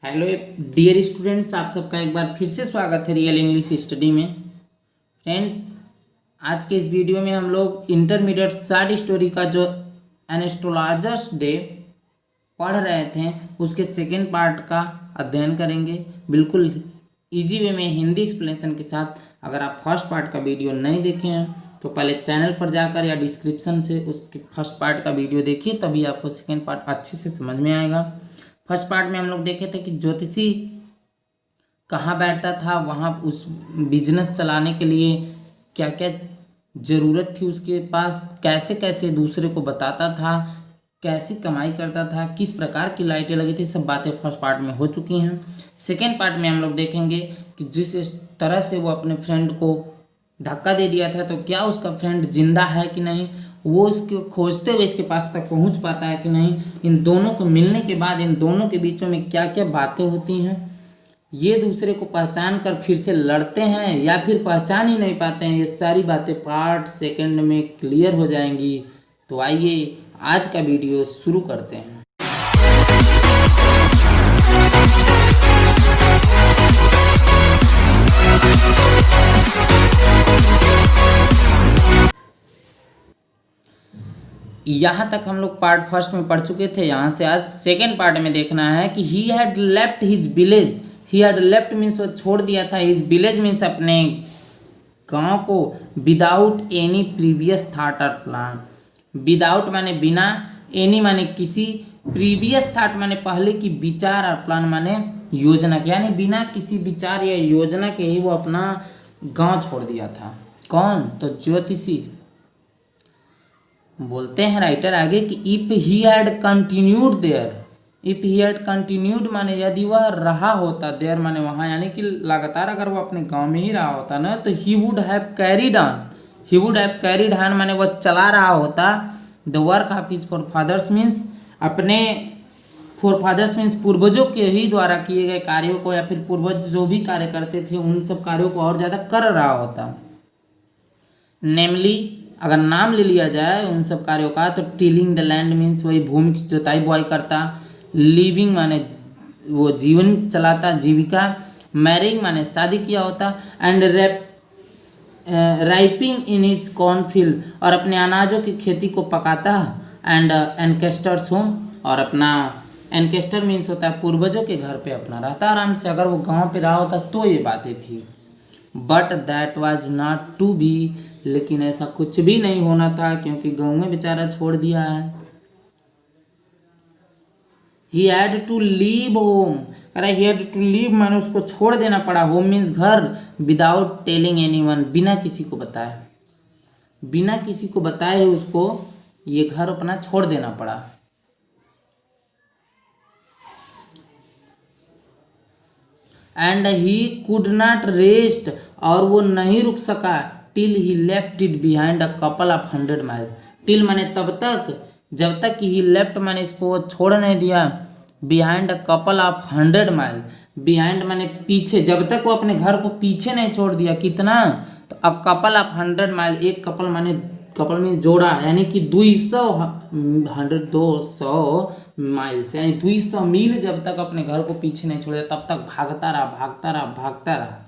Hello dear students, आप सबका एक बार फिर से स्वागत है रियल इंग्लिश स्टडी में। फ्रेंड्स, आज के इस वीडियो में हम लोग इंटरमीडिएट शॉर्ट स्टोरी का जो एन एस्ट्रोलॉजर्स डे पढ़ रहे थे उसके सेकेंड पार्ट का अध्ययन करेंगे, बिल्कुल इजी वे में हिंदी एक्सप्लेनेशन के साथ। अगर आप फर्स्ट पार्ट का वीडियो नहीं देखे हैं तो पहले चैनल पर जाकर या डिस्क्रिप्शन से उसके फर्स्ट पार्ट का वीडियो देखिए, तभी आपको सेकेंड पार्ट अच्छे से समझ में आएगा। फर्स्ट पार्ट में हम लोग देखे थे कि ज्योतिषी कहाँ बैठता था, वहाँ उस बिजनेस चलाने के लिए क्या क्या ज़रूरत थी उसके पास, कैसे कैसे दूसरे को बताता था, कैसी कमाई करता था, किस प्रकार की लाइटें लगी थी, सब बातें फर्स्ट पार्ट में हो चुकी हैं। सेकेंड पार्ट में हम लोग देखेंगे कि जिस तरह से वो अपने फ्रेंड को धक्का दे दिया था, तो क्या उसका फ्रेंड जिंदा है कि नहीं, वो इसको खोजते हुए इसके पास तक पहुंच पाता है कि नहीं, इन दोनों को मिलने के बाद इन दोनों के बीचों में क्या क्या बातें होती हैं, ये दूसरे को पहचान कर फिर से लड़ते हैं या फिर पहचान ही नहीं पाते हैं, ये सारी बातें पार्ट सेकंड में क्लियर हो जाएंगी। तो आइए आज का वीडियो शुरू करते हैं। यहाँ तक हम लोग पार्ट फर्स्ट में पढ़ चुके थे। यहाँ से आज सेकेंड पार्ट में देखना है कि he had left his village. He had left means वो छोड़ दिया था, हिज विलेज मीन्स अपने गांव को, विदाउट एनी प्रीवियस थाट और प्लान। विदाउट माने बिना, एनी माने किसी, प्रीवियस थाट माने पहले की विचार, और प्लान माने योजना के, यानी बिना किसी विचार या योजना के ही वो अपना गांव छोड़ दिया था। कौन? तो ज्योतिषी। बोलते हैं राइटर आगे कि if he had continued there, if he had continued माने यदि वह रहा होता, देयर माने वहाँ, यानी कि लगातार अगर वो अपने गांव में ही रहा होता ना, तो he would have carried on, he would have carried on माने वह चला रहा होता the work of his forefathers means, अपने फोरफादर्स मीन्स पूर्वजों के ही द्वारा किए गए कार्यों को, या फिर पूर्वज जो भी कार्य करते थे उन सब कार्यों को और ज़्यादा कर रहा होता। नेमली अगर नाम ले लिया जाए उन सब कार्यों का, तो टिलिंग द लैंड मीन्स वही भूमि की जुताई बुआई करता, लिविंग माने वो जीवन चलाता, जीविका, मैरिंग माने शादी किया होता, and ripening in his cornfield और अपने अनाजों की खेती को पकाता, एंड एनकेस्टर्स होम और अपना एनकेस्टर मीन्स होता है पूर्वजों के घर पे अपना रहता आराम से। अगर वो गांव पे रहा होता तो ये बातें थी। But that was not to be, लेकिन ऐसा कुछ भी नहीं होना था क्योंकि गाँव में बेचारा छोड़ दिया है। He had to leave home, अरे ही हैड टू लीव माने उसको छोड़ देना पड़ा, होम मीन्स घर, विदाउट टेलिंग एनीवन बिना किसी को बताए, बिना किसी को बताए उसको ये घर अपना छोड़ देना पड़ा। And he could not rest, और वो नहीं रुक सका, till he left it behind a couple of 100 mile. Till माने तब तक, जब तक कि ही लेफ्ट माने इसको वो छोड़ नहीं दिया, behind a couple of 100 mile, behind माने पीछे, जब तक वो अपने घर को पीछे नहीं छोड़ दिया। कितना? तो अ कपल ऑफ 100 माइल, एक कपल माने कपल में जोड़ा, यानी कि 200 माइल्स, यानी 200 मील जब तक अपने घर को पीछे नहीं छोड़ा तब तक भागता रहा, भागता रहा, भागता रहा।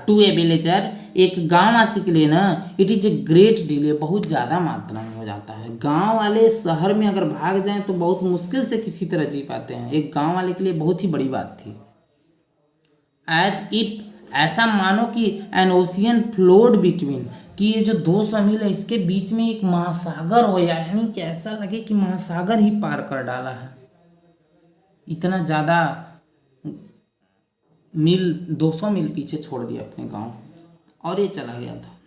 टू ए विलेजर, एक गांव वासी के लिए ना, it is a great deal, ये बहुत ज़्यादा मात्रा में हो जाता है। गांव वाले शहर में अगर भाग जाएं तो बहुत मुश्किल से किसी तरह जी पाते हैं, एक गांव वाले के लिए बहुत ही बड़ी बात थी। एज इफ, ऐसा मानो कि एन ओशियन फ्लोड बिटवीन, कि ये जो 200 मील है इसके बीच में एक महासागर हो, यानी कि ऐसा लगे कि महासागर ही पार कर डाला है। इतना ज़्यादा मील, 200 मील पीछे छोड़ दिया अपने गांव और ये चला गया था।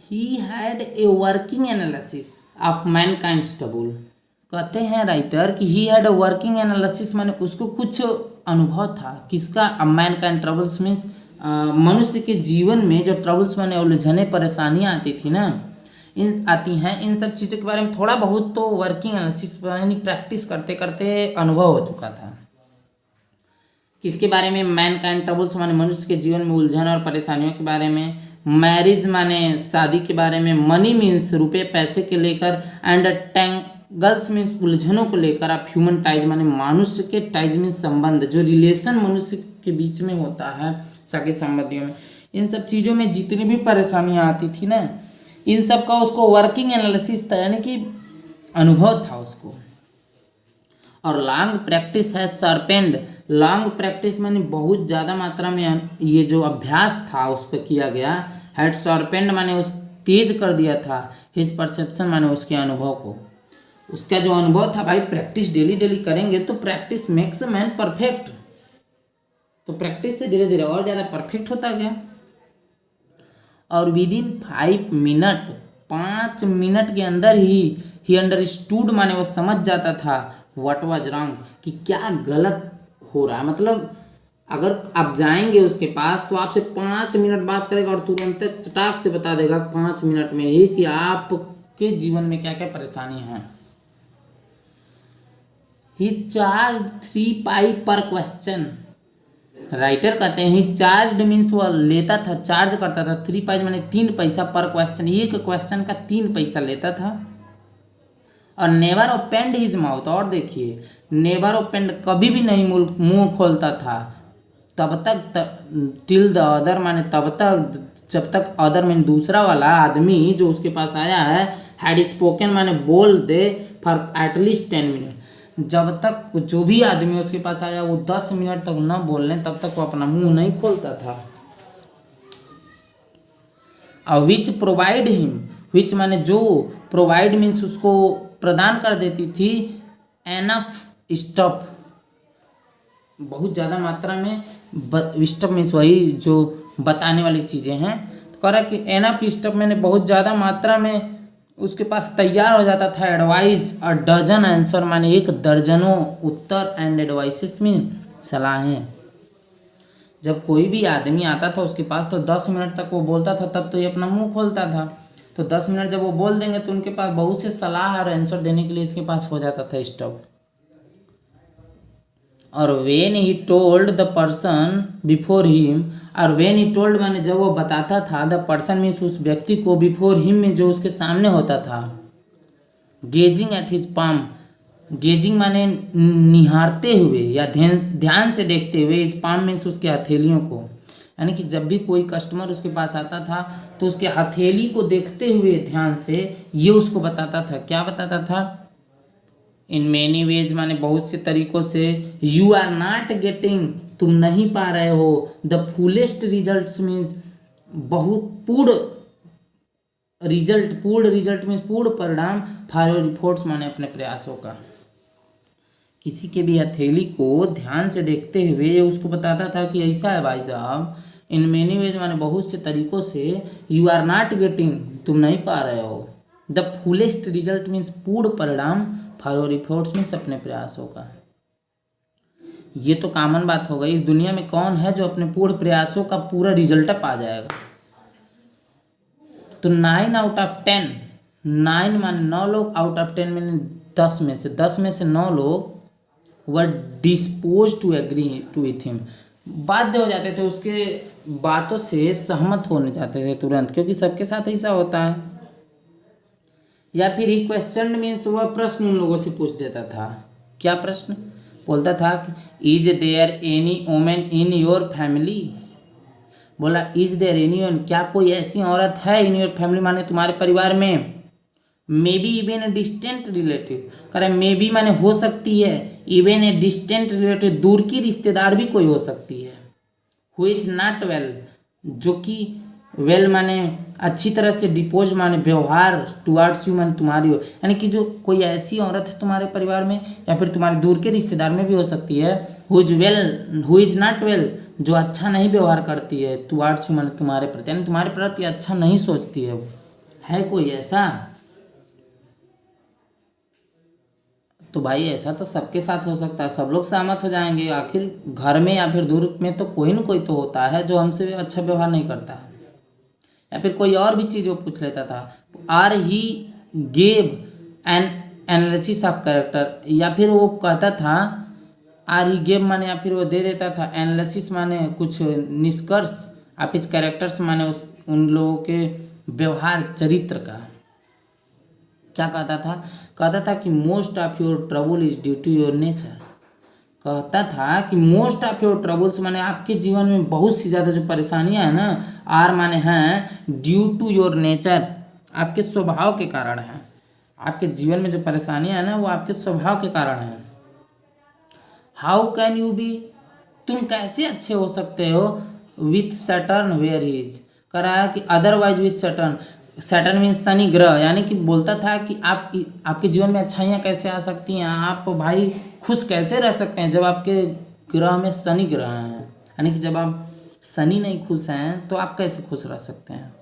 He had a working analysis of Mankind stubble, कहते हैं राइटर कि he had a working analysis माने उसको कुछ अनुभव था, किसका? मैनकाइंड ट्रबल्स मीन्स मनुष्य के जीवन में जो ट्रबल्स माने उलझने परेशानियां आती थी ना, इन सब चीज़ों के बारे में थोड़ा बहुत तो वर्किंग एनालिसिस यानी प्रैक्टिस करते करते अनुभव हो चुका था। किसके बारे में? मैनकाइंड ट्रबल्स माने मनुष्य के जीवन में उलझन और परेशानियों के बारे में, मैरिज माने शादी के बारे में, मनी मीन्स रुपये पैसे के लेकर, एंड गर्ल्स में उलझनों को लेकर आप ह्यूमन टाइज माने मनुष्य के टाइज में संबंध, जो रिलेशन मनुष्य के बीच में होता है सगे संबंधियों में, इन सब चीज़ों में जितनी भी परेशानियां आती थी ना, इन सब का उसको वर्किंग एनालिसिस था, यानी कि अनुभव था उसको। और लॉन्ग प्रैक्टिस है सरपेंड, लॉन्ग प्रैक्टिस माने बहुत ज़्यादा मात्रा में ये जो अभ्यास था उस पर किया गया। हैड सरपेंड माने उस तेज कर दिया था हिज परसेप्शन माने उसके अनुभव को, उसका जो अनुभव था भाई, प्रैक्टिस डेली डेली करेंगे तो प्रैक्टिस मेक्स मैन परफेक्ट, तो प्रैक्टिस से धीरे धीरे और ज़्यादा परफेक्ट होता गया। और विद इन 5 मिनट, 5 मिनट के अंदर ही अंडरस्टूड माने वो समझ जाता था व्हाट वाज रॉन्ग, कि क्या गलत हो रहा है। मतलब अगर आप जाएंगे उसके पास तो आपसे 5 मिनट बात करेगा और तुरंत चटाक से बता देगा 5 मिनट में ही कि आपके जीवन में क्या क्या परेशानी है। ही चार्ज 3 पाई पर क्वेश्चन, राइटर कहते हैं ही चार्ज मीन्स वो लेता था, चार्ज करता था 3 पाई माने 3 पैसा पर क्वेश्चन, एक क्वेश्चन का 3 पैसा लेता था। और नेवर ओपेंड हिज माउथ, और देखिए नेवर ओपेंड कभी भी नहीं मुंह खोलता था, तब तक टिल द अदर माने तब तक जब तक अदर में दूसरा वाला आदमी जो उसके पास आया है हैड स्पोकन माने बोल दे फॉर एटलीस्ट 10 मिनट, जब तक जो भी आदमी उसके पास आया वो 10 मिनट तक न बोलने तब तक वो अपना मुंह नहीं खोलता था। और विच प्रोवाइड हिम, विच माने जो, प्रोवाइड मीन्स उसको प्रदान कर देती थी एनफ स्टफ, बहुत ज़्यादा मात्रा में, स्टफ मीन्स वही जो बताने वाली चीज़ें हैं, तो कह रहा कि एनफ स्टफ मैंने बहुत ज़्यादा मात्रा में उसके पास तैयार हो जाता था एडवाइस, और डजन आंसर माने 1 दर्जनों उत्तर, एंड एडवाइसेस में सलाहें। जब कोई भी आदमी आता था उसके पास तो 10 मिनट तक वो बोलता था, तब तो ये अपना मुंह खोलता था, तो 10 मिनट जब वो बोल देंगे तो उनके पास बहुत से सलाह और आंसर देने के लिए इसके पास हो जाता था स्टफ। और when he told the person before him, और वेन ही टोल्ड माने जब वो बताता था, द पर्सन मीन्स उस व्यक्ति को, बिफोर हिम में जो उसके सामने होता था, gazing at his palm, gazing माने निहारते हुए या ध्यान से देखते हुए, हिज पाम मीन्स उसके हथेलियों को, यानी कि जब भी कोई कस्टमर उसके पास आता था तो उसके हथेली को देखते हुए ध्यान से ये उसको बताता था, क्या बताता था, इन मैनी वेज माने बहुत से तरीकों से, यू आर नॉट गेटिंग तुम नहीं पा रहे हो, द फुलेस्ट रिजल्ट मीन्स बहुत पूर्ण रिजल्ट मीन्स पूर्ण परिणाम, फॉर योर रिपोर्ट्स माने अपने प्रयासों का। किसी के भी हथेली को ध्यान से देखते हुए उसको बताता था कि ऐसा है भाई साहब, इन मैनी वेज माने बहुत से तरीकों से, यू आर नॉट गेटिंग तुम नहीं पा रहे हो, द फुलेस्ट रिजल्ट मीन्स पूर्ण परिणाम, फॉर योर रिपोर्ट्स मीन्स अपने प्रयासों का। ये तो कॉमन बात हो गई, इस दुनिया में कौन है जो अपने पूर्ण प्रयासों का पूरा रिजल्ट पा जाएगा। तो 9 आउट ऑफ 10, 9 मान 9 लोग, आउट ऑफ 10 में 10 में से 9 लोग were disposed to agree to with him, बाध्य हो जाते थे उसके बातों से सहमत होने जाते थे तुरंत, क्योंकि सबके साथ ऐसा होता है। या फिर ही क्वेश्चन मीन्स वह प्रश्न उन लोगों से पूछ देता था, क्या प्रश्न, बोलता था कि is there any women in your family, बोला इज देयर एनी वुमेन, क्या कोई ऐसी औरत है इन योर फैमिली माने तुम्हारे परिवार में, may be even a distant relative, कह रहे मे बी माने हो सकती है, इवन ए डिस्टेंट रिलेटिव दूर की रिश्तेदार भी कोई हो सकती है, हु इज नॉट वेल, जो कि वेल माने अच्छी तरह से, डिपोज माने व्यवहार, टुवार्ड्स यू माने तुम्हारी हो, यानी कि जो कोई ऐसी औरत है तुम्हारे परिवार में या फिर तुम्हारे दूर के रिश्तेदार में भी हो सकती है, हु इज नॉट वेल, जो अच्छा नहीं व्यवहार करती है, टुवार्ड्स यू माने तुम्हारे प्रति, यानी तुम्हारे प्रति अच्छा नहीं सोचती है कोई ऐसा। तो भाई ऐसा तो सबके साथ हो सकता है, सब लोग सहमत हो जाएंगे, आखिर घर में या फिर दूर में तो कोई ना कोई तो होता है जो हमसे अच्छा व्यवहार नहीं करता है। या फिर कोई और भी चीज़ वो पूछ लेता था, are he gave an analysis of character, या फिर वो कहता था आर ही गेव माने या फिर वो दे देता था, एनालिसिस माने कुछ निष्कर्ष, आप इस कैरेक्टर्स माने उन लोगों के व्यवहार चरित्र का। क्या कहता था कि most of your trouble is due to your nature. कहता था कि मोस्ट ऑफ योर ट्रबल्स माने आपके जीवन में बहुत सी ज़्यादा जो परेशानियां हैं ना, आर माने हैं ड्यू टू योर नेचर, आपके स्वभाव के कारण है। आपके जीवन में जो परेशानियां हैं ना वो आपके स्वभाव के कारण है। हाउ कैन यू बी, तुम कैसे अच्छे हो सकते हो विथ सैटर्न वेयर इज, कह रहा है कि otherwise with Saturn, Saturn means Shani ग्रह, यानी कि बोलता था कि आपके जीवन में अच्छाइयाँ कैसे आ सकती हैं, आप भाई खुश कैसे रह सकते हैं जब आपके ग्रह में शनि ग्रह हैं, यानी कि जब आप शनि नहीं खुश हैं तो आप कैसे खुश रह सकते हैं।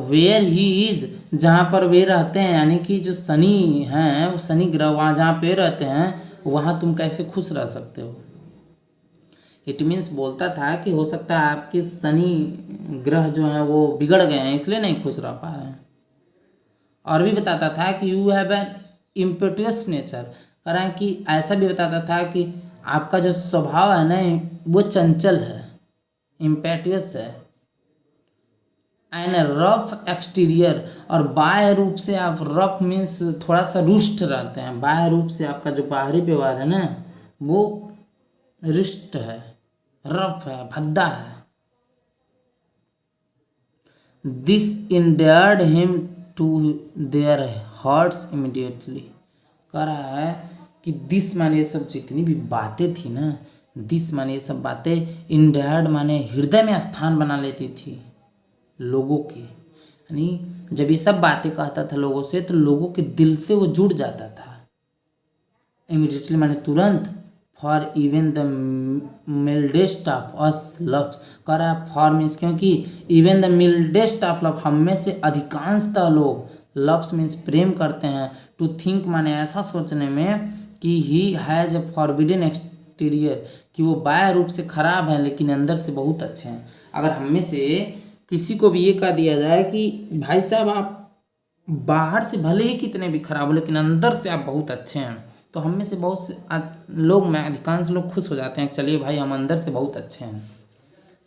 वेयर ही इज, जहाँ पर वे रहते हैं, यानी कि जो शनि हैं वो शनि ग्रह वहाँ जहाँ पे रहते हैं वहाँ तुम कैसे खुश रह सकते हो। इट मीन्स बोलता था कि हो सकता है आपके शनि ग्रह जो हैं वो बिगड़ गए हैं इसलिए नहीं खुश रह पा रहे हैं। और भी बताता था कि यू हैव एन इम्पेटुअस नेचर, कह रहा है कि ऐसा भी बताता था कि आपका जो स्वभाव है ना वो चंचल है, इम्पेटुअस है। एंड रफ एक्सटीरियर, और बाह्य रूप से आप, रफ मीन्स थोड़ा सा रुष्ट रहते हैं, बाह्य रूप से आपका जो बाहरी व्यवहार है ना वो रुष्ट है, रफ है, भद्दा है। This endeared him to their hearts immediately, कह रहा है कि दिस माने ये सब जितनी भी बातें थी ना, दिस माने ये सब बातें, इंडेयर्ड माने हृदय में स्थान बना लेती थी लोगों के, यानी जब ये सब बातें कहता था लोगों से तो लोगों के दिल से वो जुड़ जाता था। इमीडिएटली माने तुरंत, for even the mildest of us loves, कह रहा है फॉर मीन्स क्योंकि, even the mildest of love, हम में से अधिकांशतः लोग, लव्स मीन्स प्रेम करते हैं, टू थिंक माने ऐसा सोचने में कि he has a forbidden exterior, कि वो बाह्य रूप से खराब है लेकिन अंदर से बहुत अच्छे हैं। अगर हम में से किसी को भी ये कह दिया जाए कि भाई साहब आप बाहर से भले ही कितने भी खराब हो लेकिन अंदर से आप बहुत अच्छे हैं, तो हम में से बहुत से लोग, मैं अधिकांश लोग खुश हो जाते हैं, चलिए भाई हम अंदर से बहुत अच्छे हैं।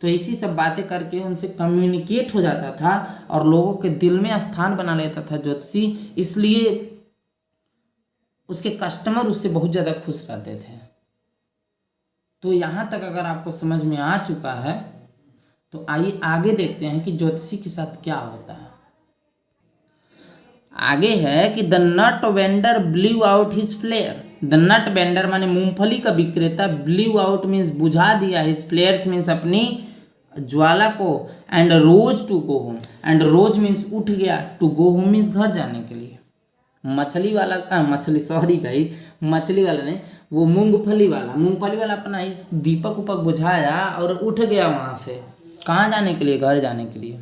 तो इसी सब बातें करके उनसे कम्युनिकेट हो जाता था और लोगों के दिल में स्थान बना लेता था ज्योतिषी, इसलिए उसके कस्टमर उससे बहुत ज़्यादा खुश रहते थे। तो यहाँ तक अगर आपको समझ में आ चुका है तो आइए आगे देखते हैं कि ज्योतिषी के साथ क्या होता है। आगे है कि the nut vendor blew out his flare, the nut vendor माने मूंगफली का विक्रेता, ब्लीव आउट मीन्स बुझा दिया, हिज फ्लेयर्स मीन्स अपनी ज्वाला को, and rose to go home, and rose means उठ गया, टू गो होम मीन्स घर जाने के लिए। मछली वाला मछली वाला नहीं, वो मूंगफली वाला अपना इस दीपक उपक बुझाया और उठ गया वहाँ से, कहाँ जाने के लिए, घर जाने के लिए।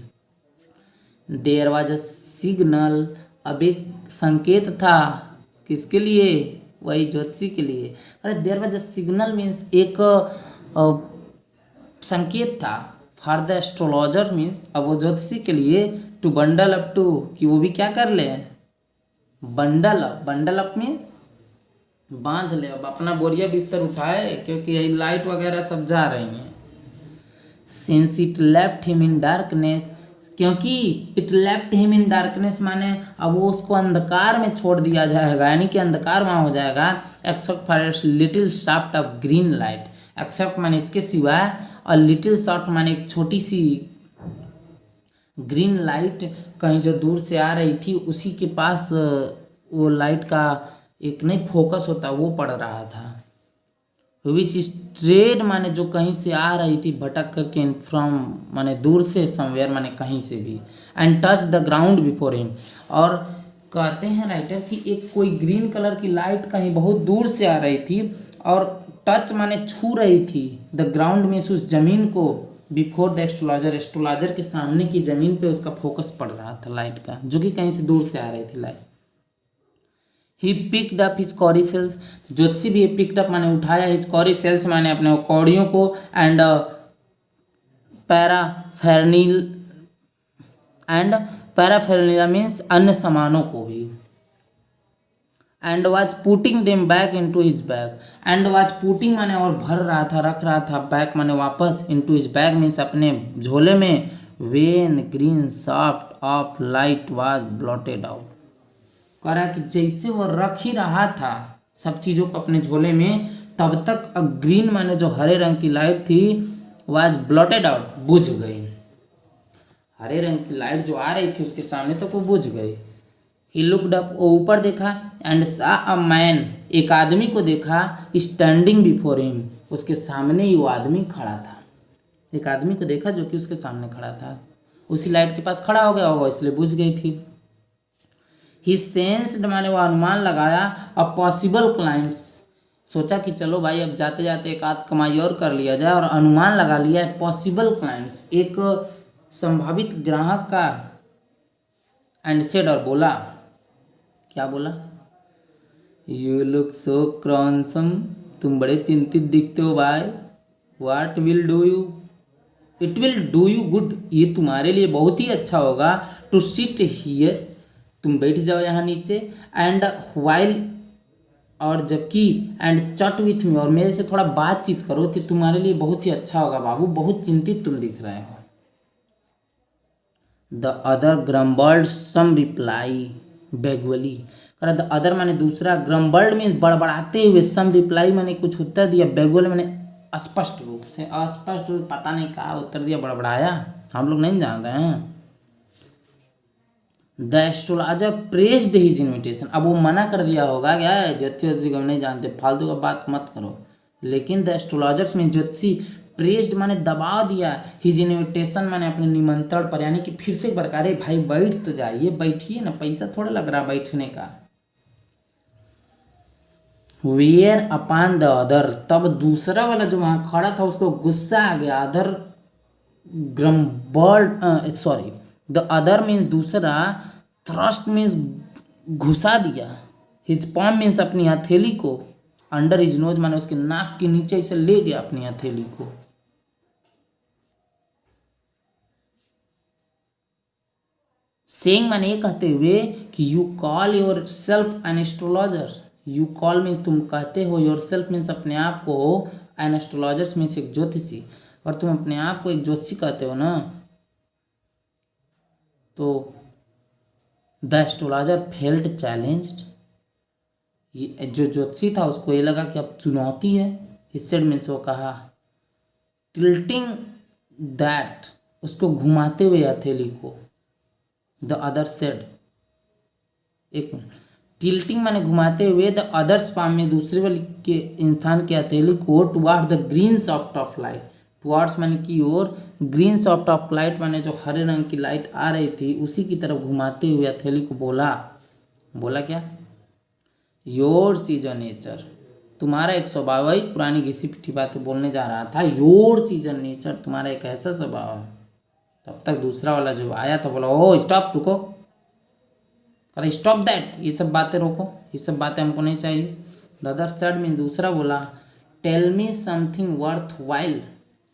देयर वाज अ सिग्नल, अब एक संकेत था, किसके लिए, वही ज्योतिषी के लिए। अरे there was a signal means एक संकेत था, फॉर द एस्ट्रोलॉजर मीन्स, अब वो ज्योतिषी के लिए, टू बंडल अप टू, कि वो भी क्या कर ले, बंडल अप मीन्स बांध ले, अब अपना बोरिया बिस्तर उठाए क्योंकि यही लाइट वगैरह सब जा रही हैं। Since it left him in darkness, क्योंकि it left him in darkness माने अब वो उसको अंधकार में छोड़ दिया जाएगा, यानी कि अंधकार वहाँ हो जाएगा, except for little shaft of green light, except माने इसके सिवाय, और लिटिल शाफ्ट माने एक छोटी सी ग्रीन लाइट कहीं जो दूर से आ रही थी, उसी के पास वो लाइट का एक नहीं फोकस होता वो पड़ रहा था। विच स्ट्रेड माने जो कहीं से आ रही थी भटक करके, फ्रॉम माने दूर से, समवेयर माने कहीं से भी, and touch the ground before him, और कहते हैं राइटर कि एक कोई ग्रीन कलर की लाइट कहीं बहुत दूर से आ रही थी और टच माने छू रही थी, द ग्राउंड में उस जमीन को, बिफोर द एस्ट्रोलॉजर के सामने की जमीन पे उसका फोकस पड़ रहा था लाइट का, जो कि कहीं से दूर से आ रही थी light. He picked up his cowrie shells, ज्योतिषी भी पिक्ड अप माने उठाया, हिज कॉरी सेल्स माने अपने कौड़ियों को, एंड पैराफेरनीला मीन्स अन्य सामानों को भी, and was putting them back into his bag, and was putting माने और भर रहा था, रख रहा था, बैक माने वापस, इनटू हिज बैग मीन्स अपने झोले में, when green soft of light was blotted out. कह रहा है कि जैसे वो रख ही रहा था सब चीज़ों को अपने झोले में, तब तक ग्रीन माने जो हरे रंग की लाइट थी वाज ब्लॉटेड आउट, बुझ गई। हरे रंग की लाइट जो आ रही थी उसके सामने तक वो बुझ गई। ही लुक्ड अप, वो ऊपर देखा, एंड सा अ मैन, एक आदमी को देखा, स्टैंडिंग बिफोर हिम, उसके सामने ही वो आदमी खड़ा था। एक आदमी को देखा जो कि उसके सामने खड़ा था, उसी लाइट के पास खड़ा हो गया होगा इसलिए बुझ गई थी। ही सेंस्ड, माने वो अनुमान लगाया, अ पॉसिबल क्लाइंट्स, सोचा कि चलो भाई अब जाते जाते एक आध कमाई और कर लिया जाए, और अनुमान लगा लिया है पॉसिबल क्लाइंट्स, एक संभावित ग्राहक का। एंड सेड, और बोला, क्या बोला, यू लुक सो क्रॉन्सम, तुम बड़े चिंतित दिखते हो भाई। What will do you, it will do you good, ये तुम्हारे लिए बहुत ही अच्छा होगा। टू सिट हियर, तुम बैठ जाओ यहाँ नीचे। एंड वाइल, और जबकि, एंड चट विथ मी, और मेरे से थोड़ा बातचीत करो, कि तुम्हारे लिए बहुत ही अच्छा होगा बाबू, बहुत चिंतित तुम दिख रहे हो। The other grumbled some reply vaguely, the other माने दूसरा, ग्रम्बल्ड में बड़बड़ाते हुए, सम रिप्लाई माने कुछ उत्तर दिया, बेगवली माने स्पष्ट रूप से, अस्पष्ट रूप, पता नहीं कहा उत्तर दिया, बड़बड़ाया, हम लोग नहीं जान रहे हैं। The astrologer pressed his invitation, अब वो मना कर दिया होगा क्या, ज्योतिषी हम नहीं जानते, फालतू का बात मत करो। लेकिन द एस्ट्रोलॉजर्स में ज्योतिषी, प्रेस्ड माने दबाव दिया, हिज इन्विटेशन माने अपने निमंत्रण पर, यानी कि फिर से एक बार, अरे भाई बैठ तो जाइए, बैठिए ना, पैसा थोड़ा लग रहा बैठने का। वेयर अपॉन द अदर, तब दूसरा वाला जो वहां खड़ा था उसको गुस्सा आ गया। Other grumbled, sorry, the other means दूसरा, थ्रस्ट मीन्स घुसा दिया, हिज पॉम मीन्स अपनी हथेली को, अंडर हिज नोज माने उसके नाक के नीचे इसे ले गया अपनी हथेली को। सेइंग माने ये कहते हुए कि you call your self an astrologer, you call means तुम कहते हो, योर सेल्फ मीन्स अपने आप को, एन एस्ट्रोलॉजर मीन्स एक ज्योतिषी, और तुम अपने आप को एक ज्योतिषी कहते हो ना। तो द एस्ट्रोलॉजर फेल्ट चैलेंज्ड, ये जो ज्योतिषी था उसको ये लगा कि अब चुनौती है। हिस्सेड मीन्स वो कहा, टिल्टिंग दैट, उसको घुमाते हुए हथेली को। द अदर सेड, एक मिनट, टिल्टिंग माने घुमाते हुए, द अदर्स पाम में दूसरे वाले के इंसान के हथेली को, toward the green soft of light, towards माने की ओर, ग्रीन सॉफ्ट ऑफ लाइट माने जो हरे रंग की लाइट आ रही थी उसी की तरफ घुमाते हुए हथेली को बोला, बोला क्या, योर्स इज अ नेचर, तुम्हारा एक स्वभाव है, पुरानी घिसी पिटी बातें बोलने जा रहा था, योर्स इज अ नेचर, तुम्हारा एक ऐसा स्वभाव है। तब तक दूसरा वाला जो आया था बोला, ओ स्टॉप, रुको, अरे स्टॉप दैट, ये सब बातें रोको, ये सब बातें हमको नहीं चाहिए। द अदर सेड मीन दूसरा बोला, tell me something worth while,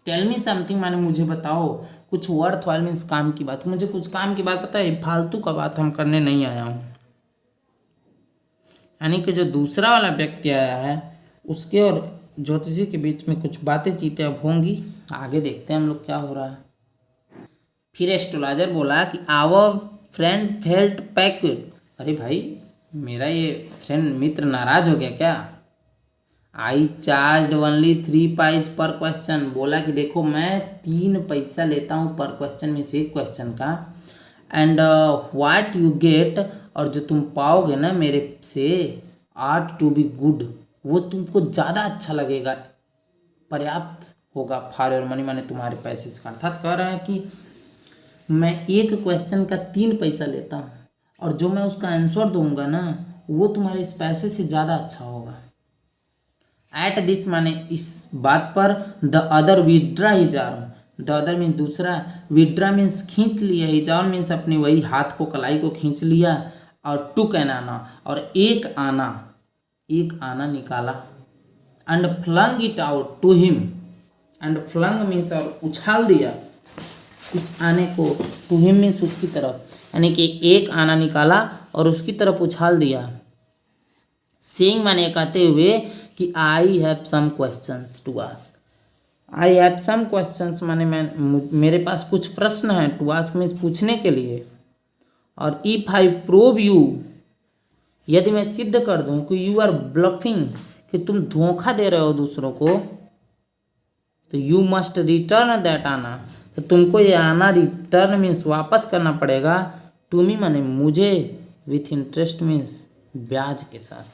tell me something माने मुझे बताओ कुछ, वर्थ वाइल मीन्स काम की बात, मुझे कुछ काम की बात पता है, फालतू का बात हम करने नहीं आया हूँ। यानी कि जो दूसरा वाला व्यक्ति आया है उसके और ज्योतिषी के बीच में कुछ बातें चीतें अब होंगी, आगे देखते हैं हम लोग क्या हो रहा है। फिर एस्ट्रोलॉजर बोला कि आवर फ्रेंड फेल्ट पैक्ड, अरे भाई मेरा ये फ्रेंड मित्र नाराज हो गया क्या। आई चार्ज ओनली 3 पाइज पर क्वेश्चन, बोला कि देखो मैं 3 पैसा लेता हूँ पर क्वेश्चन में से, एक क्वेश्चन का। एंड व्हाट यू गेट, और जो तुम पाओगे ना मेरे से, आर्ट टू बी गुड, वो तुमको ज़्यादा अच्छा लगेगा, पर्याप्त होगा, फॉर योर मनी माने तुम्हारे पैसे से। अर्थात कह रहा है कि मैं एक क्वेश्चन का 3 पैसा लेता हूँ और जो मैं उसका आंसर दूंगा ना वो तुम्हारे इस पैसे से ज़्यादा अच्छा होगा। एट दिस माने इस बात पर, the other withdraw his arm, the other means दूसरा, विड्रा मीन्स खींच लिया, हिज आर्म मीन्स अपने वही हाथ को, कलाई को खींच लिया, और टुक एन आना, और एक आना निकाला, and flung it out to him, and flung means और उछाल दिया इस आने को, टू हिम मीन्स उसकी तरफ, यानी कि एक आना निकाला और उसकी तरफ उछाल दिया। सेइंग माने कहते हुए कि I have some questions to ask, I have some questions माने मैं मेरे पास कुछ प्रश्न हैं, टू आस्क मीन्स पूछने के लिए। और इफ आई प्रूव यू, यदि मैं सिद्ध कर दूं कि यू आर ब्लफिंग, कि तुम धोखा दे रहे हो दूसरों को, तो यू मस्ट रिटर्न दैट आना, तो तुमको ये आना रिटर्न मीन्स वापस करना पड़ेगा, टू मी माने मुझे, विथ इंटरेस्ट मीन्स ब्याज के साथ।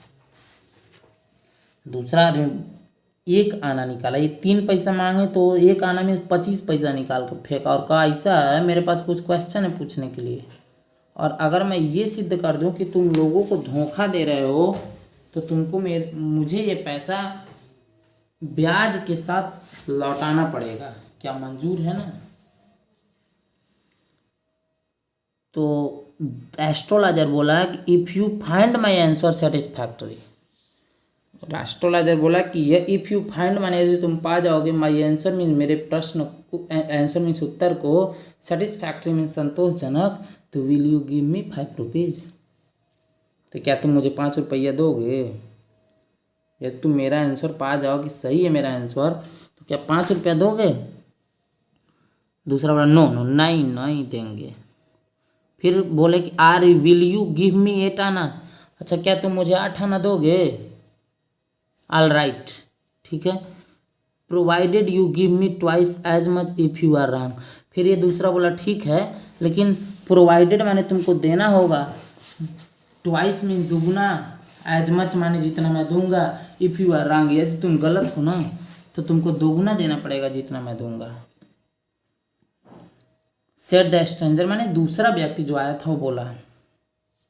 दूसरा आदमी एक आना निकाला, ये 3 पैसा मांगे तो एक आना में 25 पैसा निकाल कर फेंका और कहा ऐसा है मेरे पास कुछ क्वेश्चन है पूछने के लिए। और अगर मैं ये सिद्ध कर दूं कि तुम लोगों को धोखा दे रहे हो, तो तुमको मुझे ये पैसा ब्याज के साथ लौटाना पड़ेगा, क्या मंजूर है ना। तो एस्ट्रोलॉजर बोला कि if you find my answer satisfactory, astrologer बोला कि ये इफ़ यू फाइंड माने यदि तुम पा जाओगे माई आंसर मीन मेरे प्रश्न, आंसर मीन्स उत्तर को, सेटिस्फैक्टरी मीन्स संतोषजनक, तो will you give me 5 rupees, तो क्या तुम मुझे 5 रुपया दोगे। यदि तुम मेरा आंसर पा जाओ कि सही है मेरा आंसर, तो क्या 5 रुपया दोगे। दूसरा बोला नो नो, नहीं नहीं देंगे। फिर बोले कि or will you give me 8 anna, अच्छा क्या तुम मुझे 8 आना दोगे। ऑल राइट, ठीक है, provided you give me twice as much if you are wrong. फिर ये दूसरा बोला ठीक है, लेकिन प्रोवाइडेड माने तुमको देना होगा, ट्वाइस मीन दुगना, एज मच माने जितना मैं दूंगा, इफ़ यू आर रॉन्ग यदि तुम गलत हो ना तो तुमको दोगुना देना पड़ेगा जितना मैं दूंगा। सेड द स्ट्रेंजर माने दूसरा व्यक्ति जो आया था वो बोला,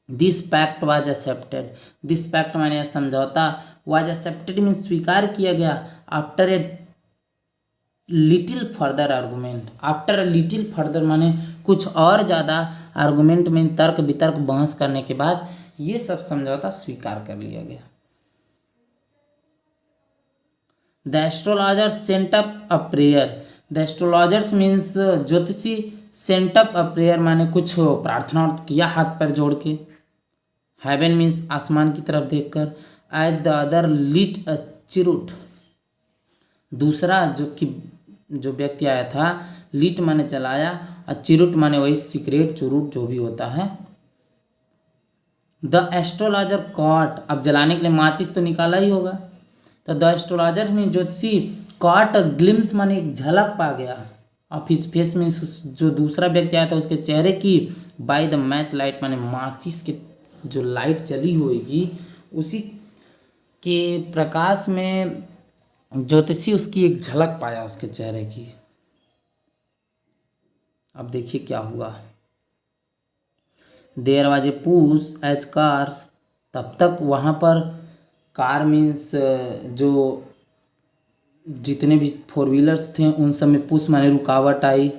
this pact was accepted, this pact माने समझौता, वाज एक्सेप्टेड मीन स्वीकार किया गया, after a little further argument, after a little further माने कुछ और ज़्यादा, आर्गूमेंट मीन तर्क वितर्क बहस करने के बाद ये सब समझौता स्वीकार कर लिया गया। The astrologer sent up a prayer, the astrologers means ज्योतिषी, सेंट अप अ प्रेयर माने कुछ प्रार्थना किया हाथ पैर जोड़ के, हेवन मीन्स आसमान की तरफ देखकर, as the other lit a cheroot, दूसरा जो व्यक्ति आया था, लिट माने चलाया, और चिरुट माने वही सिगरेट चुरुट जो भी होता है। द एस्ट्रोलॉजर कॉट, अब जलाने के लिए माचिस तो निकाला ही होगा, तो द एस्ट्रोलॉजर मीन ज्योतिषी, कॉट ग्लिम्स माने एक झलक पा गया, ऑफ हिज फेस मीन्स जो दूसरा व्यक्ति आया था उसके चेहरे की, बाय द मैच लाइट माने माचिस के जो लाइट चली होगी उसी के प्रकाश में ज्योतिषी उसकी एक झलक पाया उसके चेहरे की। अब देखिए क्या हुआ। There was a push as cars, तब तक वहाँ पर कार मीन्स जो जितने भी 4 व्हीलर्स थे उन सब में पुश माने रुकावट आई,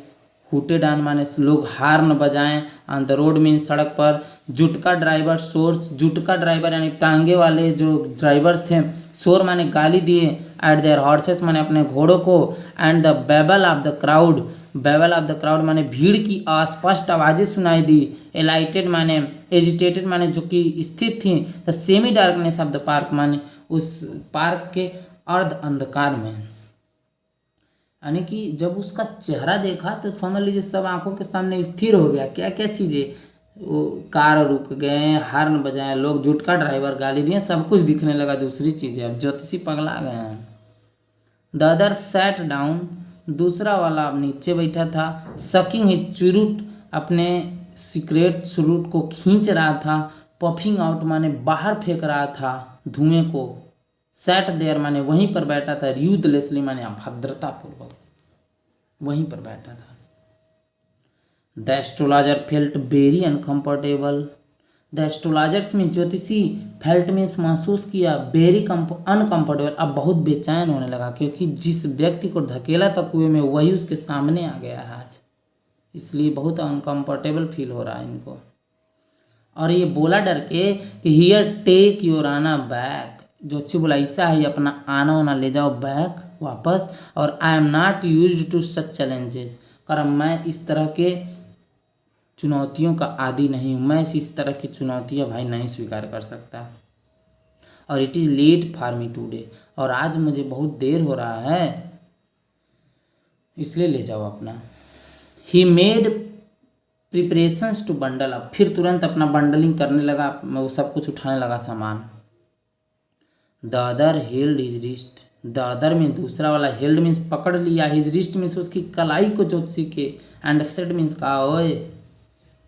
हुटेड ऑन माने लोग हार्न बजाएं, ऑन द रोड मीन्स सड़क पर, जुटका ड्राइवर सोर्स, जुटका ड्राइवर यानी टांगे वाले जो ड्राइवर्स थे, शोर माने गाली दिए, एट देयर हॉर्सेस माने अपने घोड़ों को, and the babble of the crowd, babble of the crowd माने भीड़ की अस्पष्ट आवाज़ें सुनाई दी, एलाइटेड माने एजिटेटेड माने जो कि स्थित थी, the semi darkness of the park माने उस पार्क के अर्ध अंधकार में, यानी कि जब उसका चेहरा देखा तो समझ लीजिए सब आंखों के सामने स्थिर हो गया। क्या क्या चीज़ें, वो कार रुक गए, हार्न बजाए, लोग जुटका ड्राइवर गाली दिए, सब कुछ दिखने लगा दूसरी चीज़ें। अब ज्योतिषी पगला गए हैं। द अदर सैट डाउन, दूसरा वाला अब नीचे बैठा था, सकिंग हिज चुरुट, अपने सिगरेट चुरुट को खींच रहा था, पफिंग आउट माने बाहर फेंक रहा था धुएं को, सैट देयर माने वहीं पर बैठा था, यूथलेसली माने अभद्रतापूर्वक वहीं पर बैठा था। The astrologer felt very uncomfortable, the astrologers में ज्योतिषी, फेल्ट मीन्स महसूस किया, वेरी अनकम्फर्टेबल, अब बहुत बेचैन होने लगा, क्योंकि जिस व्यक्ति को धकेला था कुएं में वही उसके सामने आ गया है आज, इसलिए बहुत अनकम्फर्टेबल फील हो रहा है इनको। और ये बोला डर के कि हियर टेक योर आना बैक, ज्योतिषी बोला ऐसा है अपना आना वाना ले जाओ बैक वापस, और I am not used to such challenges, कारण मैं इस तरह के चुनौतियों का आदी नहीं हूँ, मैं इस तरह की चुनौतियाँ भाई नहीं स्वीकार कर सकता, और it is late for me today, और आज मुझे बहुत देर हो रहा है, इसलिए ले जाओ अपना। He made preparations to bundle up, फिर तुरंत अपना बंडलिंग करने लगा, वो सब कुछ उठाने लगा सामान। The other held his wrist, the other में दूसरा वाला, हेल्ड मीन्स पकड़ लिया, हिज रिस्ट मीन्स उसकी कलाई को ज्योतिषी के, एंड सेड मीन्स कहा, ओए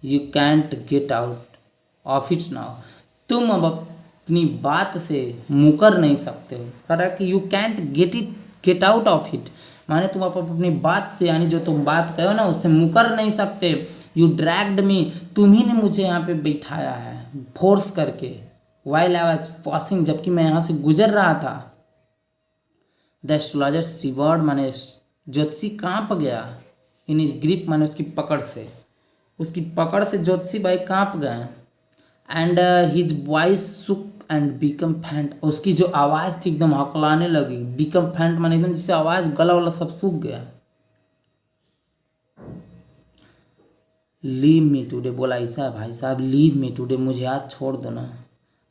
you can't get out of it now, तुम अब अपनी बात से मुकर नहीं सकते हो। कह रहा कि you can't get out of it, माने तुम अपनी बात से, यानी जो तुम बात कहो ना उससे मुकर नहीं सकते। यू ड्रैग्ड मी, तुम ही ने मुझे यहाँ पे बैठाया है फोर्स करके, वाइल आई वाज पासिंग, जबकि मैं यहाँ से गुजर रहा था। द एस्ट्रोलॉजर शिवर्ड, माने ज्योतिषी कांप गया, इन इज ग्रिप माने उसकी पकड़ से, उसकी पकड़ से ज्योतिषी भाई कांप गए। एंड हिज वॉइस सुक एंड बिकम फैंट, उसकी जो आवाज़ थी एकदम हकलाने लगी, बिकम फैंट माने एकदम जिससे आवाज़ गला वाला सब सूख गया। लीव मी टुडे, बोला ऐसा भाई साहब, लीव मी टुडे, मुझे आज छोड़ दो ना।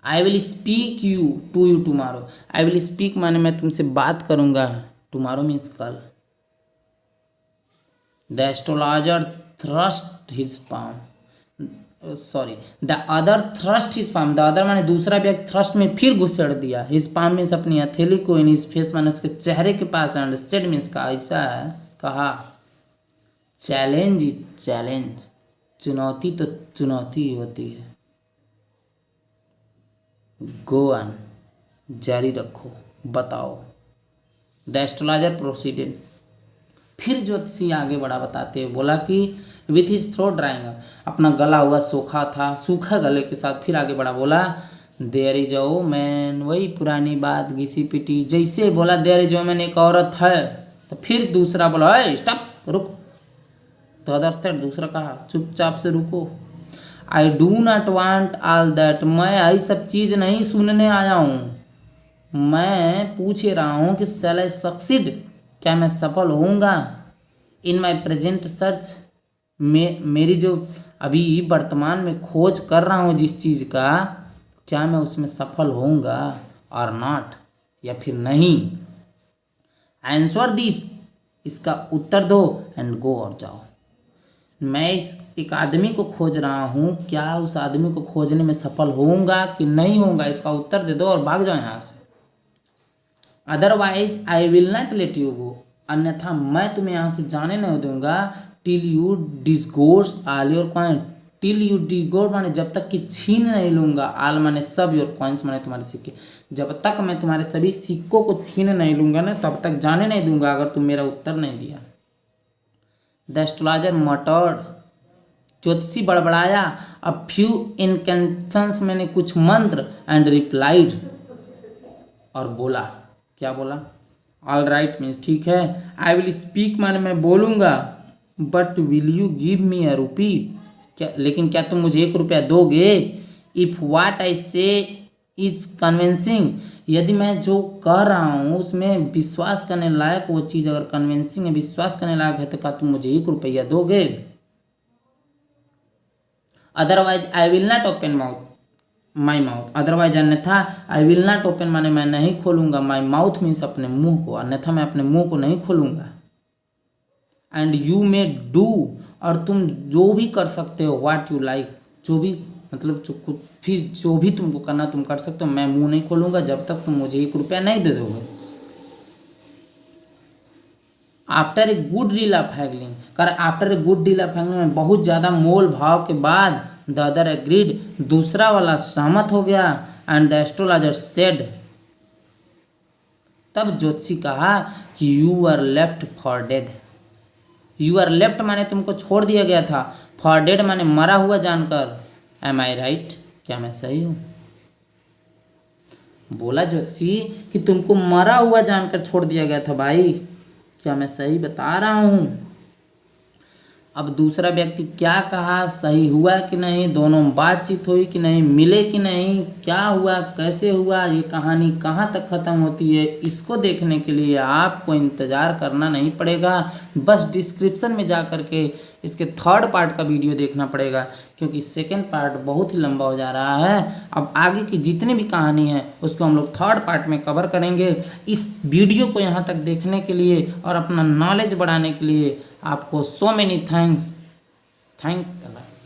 I will speak to you tomorrow, I will speak माने मैं तुमसे बात करूंगा, टुमारो मीन्स कल। The astrologer thrust his palm, the other thrust his palm, the other माने दूसरा व्यक्ति थ्रस्ट में फिर घुसेड़ दिया, हिज पाम मीन्स अपनी हथेली को, इन हिज फेस माने उसके चेहरे के पास, एंड सेड मीन्स कहा, ऐसा है कहा, चैलेंज इज चैलेंज, चुनौती तो चुनौती ही होती है। गो ऑन, जारी रखो, बताओ। द एस्ट्रोलॉजर प्रोसीडेड, फिर ज्योतिषी आगे बढ़ा, बताते हुए बोला कि विथ हिज थ्रोट ड्राइंग, अपना गला हुआ सूखा था, सूखा गले के साथ फिर आगे बढ़ा, बोला देयर इज अ वुमन, वही पुरानी बात घिसी पिटी, जैसे बोला देयर इज अ वुमन, एक औरत है, तो फिर दूसरा बोला स्टॉप, रुक। तो अदर सेड, दूसरा कहा चुपचाप से रुको। I do not want all that, मैं यही सब चीज़ नहीं सुनने आया हूँ, मैं पूछ रहा हूँ कि शैल आई सक्सीड, क्या मैं सफल होऊंगा, इन माई प्रेजेंट सर्च, मेरी जो अभी वर्तमान में खोज कर रहा हूँ जिस चीज़ का, क्या मैं उसमें सफल होऊंगा और नॉट, या फिर नहीं। आंसर दिस, इसका उत्तर दो, एंड गो, और जाओ। मैं इस एक आदमी को खोज रहा हूँ, क्या उस आदमी को खोजने में सफल होऊंगा कि नहीं होऊंगा, इसका उत्तर दे दो और भाग जाओ यहाँ से। Otherwise I will not let you go, अन्यथा मैं तुम्हें यहाँ से जाने नहीं दूंगा, till you disgorge all your coin, till you disgorge माने जब तक कि छीन नहीं लूंगा, ऑल माने सब, योर कॉइन्स माने तुम्हारे सिक्के, जब तक मैं तुम्हारे सभी सिक्कों को छीन नहीं लूंगा ना, तब तक जाने नहीं दूंगा अगर तुम मेरा उत्तर नहीं दिया। द एस्ट्रोलॉजर मटर्ड, ज्योतिषी बड़बड़ाया, अ फ्यू इनकेंशंस, मैंने कुछ मंत्र, एंड रिप्लाइड, और बोला, क्या बोला, ऑल राइट मीन्स ठीक है, आई विल स्पीक माने मैं बोलूँगा, but will you give me a rupee, क्या लेकिन क्या तुम मुझे 1 रुपया दोगे, इफ़ वाट आई से इज कन्विंसिंग, यदि मैं जो कह रहा हूँ उसमें विश्वास करने लायक वो चीज़ अगर कन्विंसिंग है, विश्वास करने लायक है, तो क्या तुम मुझे 1 रुपया दोगे। Otherwise I will not open my mouth, otherwise अन्यथा आई विल नॉट ओपन माने मैं नहीं खोलूंगा, माई माउथ मीन्स अपने मुंह को, अन्यथा मैं अपने मुंह को नहीं खोलूंगा। एंड यू मे डू, और तुम जो भी कर सकते हो, व्हाट यू लाइक, जो भी मतलब जो कुछ फिर जो भी तुमको करना तुम कर सकते हो, मैं मुंह नहीं खोलूंगा जब तक तुम मुझे 1 रुपया नहीं दे दोगे। After a good deal of haggling, कर after a good deal of haggling में बहुत ज़्यादा मोल भाव के बाद, द अदर एग्रीड, दूसरा वाला सहमत हो गया, एंड द एस्ट्रोलॉजर सेड, तब ज्योतिषी कहा कि you are left for dead, you are left माने तुमको छोड़ दिया गया था, फॉर डेड माने मरा हुआ जानकर, एम आई राइट, क्या मैं सही हूँ। बोला ज्योतिषी कि तुमको मरा हुआ जानकर छोड़ दिया गया था भाई, क्या मैं सही बता रहा हूँ। अब दूसरा व्यक्ति क्या कहा, सही हुआ कि नहीं, दोनों में बातचीत हुई कि नहीं, मिले कि नहीं, क्या हुआ, कैसे हुआ, ये कहानी कहाँ तक ख़त्म होती है, इसको देखने के लिए आपको इंतज़ार करना नहीं पड़ेगा, बस डिस्क्रिप्शन में जा कर के इसके 3rd पार्ट का वीडियो देखना पड़ेगा, क्योंकि 2nd पार्ट बहुत ही लंबा हो जा रहा है। अब आगे की जितनी भी कहानी है उसको हम लोग 3rd पार्ट में कवर करेंगे। इस वीडियो को यहाँ तक देखने के लिए और अपना नॉलेज बढ़ाने के लिए आपको so many thanks. Thanks a lot.